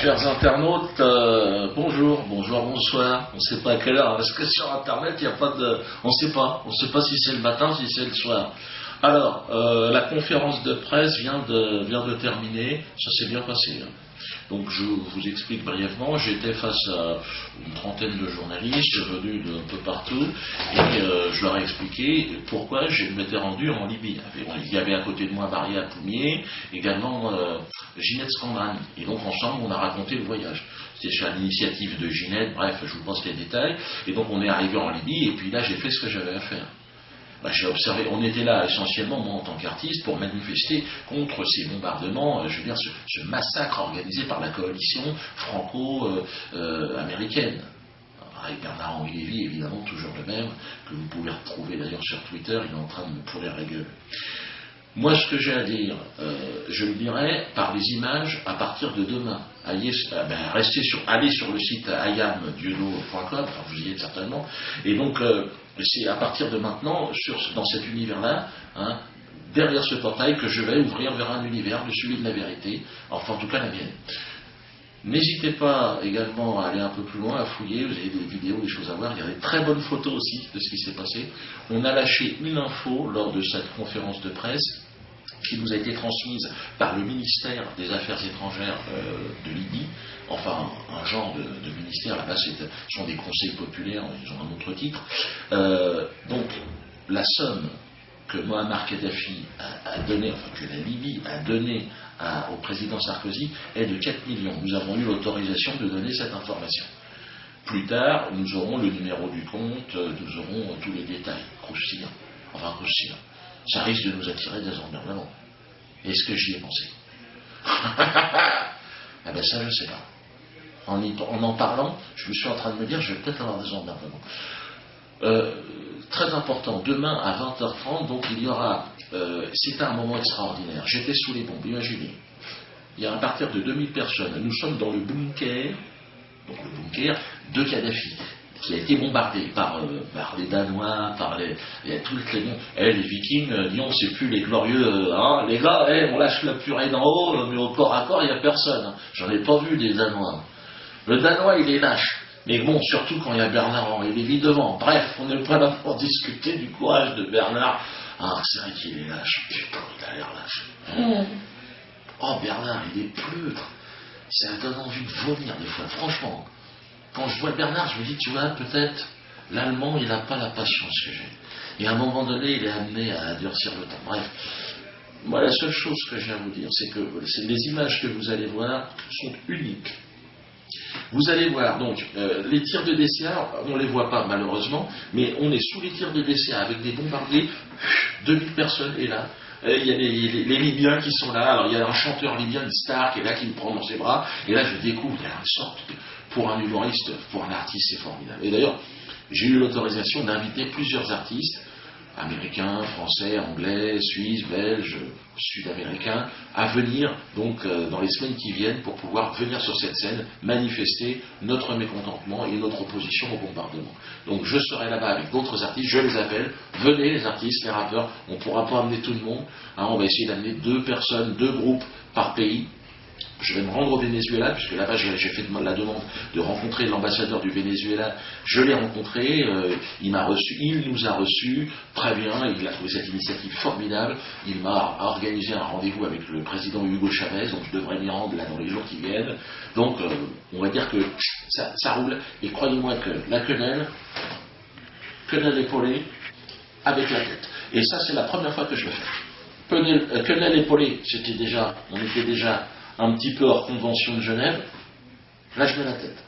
Chers internautes, bonjour, bonsoir. On ne sait pas à quelle heure, parce que sur Internet, il n'y a pas de... On ne sait pas si c'est le matin, si c'est le soir. Alors, la conférence de presse vient de terminer, ça s'est bien passé. Donc je vous explique brièvement, j'étais face à une trentaine de journalistes venus d'un peu partout et je leur ai expliqué pourquoi je m'étais rendu en Libye. Il y avait à côté de moi Maria Poumier, également Ginette Scandrani. Et donc ensemble on a raconté le voyage. C'était sur l'initiative de Ginette, bref je vous passe les détails. Et donc on est arrivé en Libye et puis là j'ai fait ce que j'avais à faire. J'ai observé, on était là essentiellement, moi en tant qu'artiste, pour manifester contre ces bombardements, je veux dire ce massacre organisé par la coalition franco-américaine. Avec Bernard-Henri Lévy, évidemment, toujours le même, que vous pouvez retrouver d'ailleurs sur Twitter, il est en train de me pourrir la gueule. Moi, ce que j'ai à dire, je le dirai par les images à partir de demain. Allez sur le site ayamdiodo.com, enfin vous y êtes certainement, et donc c'est à partir de maintenant, dans cet univers-là, derrière ce portail, que je vais ouvrir vers un univers de celui de la vérité, enfin en tout cas la mienne. N'hésitez pas également à aller un peu plus loin, à fouiller, vous avez des vidéos, des choses à voir, il y a des très bonnes photos aussi de ce qui s'est passé. On a lâché une info lors de cette conférence de presse qui nous a été transmise par le ministère des Affaires étrangères de Libye, enfin un genre de ministère, là-bas ce sont des conseils populaires, ils ont un autre titre. Donc la somme que Mohamed Kadhafi a donné, enfin que la Libye a donné au président Sarkozy est de 4 millions. Nous avons eu l'autorisation de donner cette information. Plus tard, nous aurons le numéro du compte, nous aurons tous les détails. Croustillant. Enfin, croustillant. Ça risque de nous attirer des emmerdements. Est-ce que j'y ai pensé? Ah ben ça, je sais pas. En parlant, je me suis en train de me dire, je vais peut-être avoir des emmerdements. Très important, demain à 20h30, donc il y aura, c'est un moment extraordinaire. J'étais sous les bombes, imaginez. Il y a à partir de 2000 personnes. Nous sommes dans le bunker de Kadhafi, qui a été bombardé par les Danois, toutes les les Vikings, disons, c'est plus les glorieux, les gars, on lâche la purée d'en haut, mais au corps à corps, il n'y a personne. J'en ai pas vu des Danois. Le Danois, il est lâche. Mais bon, surtout quand il y a Bernard-Henri Lévy devant. Bref, on n'est pas là pour discuter du courage de Bernard. C'est vrai qu'il est lâche. Putain, il a l'air lâche. Oh, Bernard, il est pleutre. Ça donne envie de vomir des fois, franchement. Quand je vois Bernard, je me dis, tu vois, peut-être, l'Allemand, il n'a pas la patience que j'ai. Et à un moment donné, il est amené à durcir le temps. Bref, moi, la seule chose que j'ai à vous dire, c'est que les images que vous allez voir sont uniques. Vous allez voir, donc, les tirs de DCA, on ne les voit pas, malheureusement, mais on est sous les tirs de DCA avec des bombardiers, 2000 personnes, et là, il y a les Libyens qui sont là. Alors il y a un chanteur libyen, une star, qui est là, qui me prend dans ses bras, et là je découvre, il y a une sorte pour un humoriste, pour un artiste, c'est formidable. Et d'ailleurs, j'ai eu l'autorisation d'inviter plusieurs artistes, américains, français, anglais, suisses, belges, sud-américains, à venir donc dans les semaines qui viennent pour pouvoir venir sur cette scène manifester notre mécontentement et notre opposition au bombardement. Donc je serai là-bas avec d'autres artistes, je les appelle, venez les artistes, les rappeurs, on ne pourra pas amener tout le monde, on va essayer d'amener 2 personnes, 2 groupes par pays. Je vais me rendre au Venezuela, puisque là-bas j'ai fait la demande de rencontrer l'ambassadeur du Venezuela. Je l'ai rencontré, il nous a reçus, très bien, il a trouvé cette initiative formidable. Il m'a organisé un rendez-vous avec le président Hugo Chavez, donc je devrais m'y rendre là dans les jours qui viennent. Donc on va dire que ça roule, et croyez-moi que la quenelle épaulée avec la tête. Et ça c'est la première fois que je le fais. Quenelle épaulée, on était déjà un petit peu hors convention de Genève, là je mets la tête.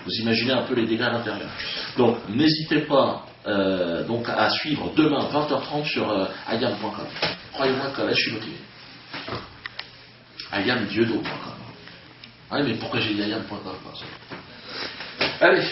Vous imaginez un peu les dégâts à l'intérieur. Donc n'hésitez pas donc à suivre demain 20h30 sur ayam.com. Croyez-moi que là je suis motivé. ayamdiodo.com. Ah mais pourquoi j'ai dit ayam.com? Allez.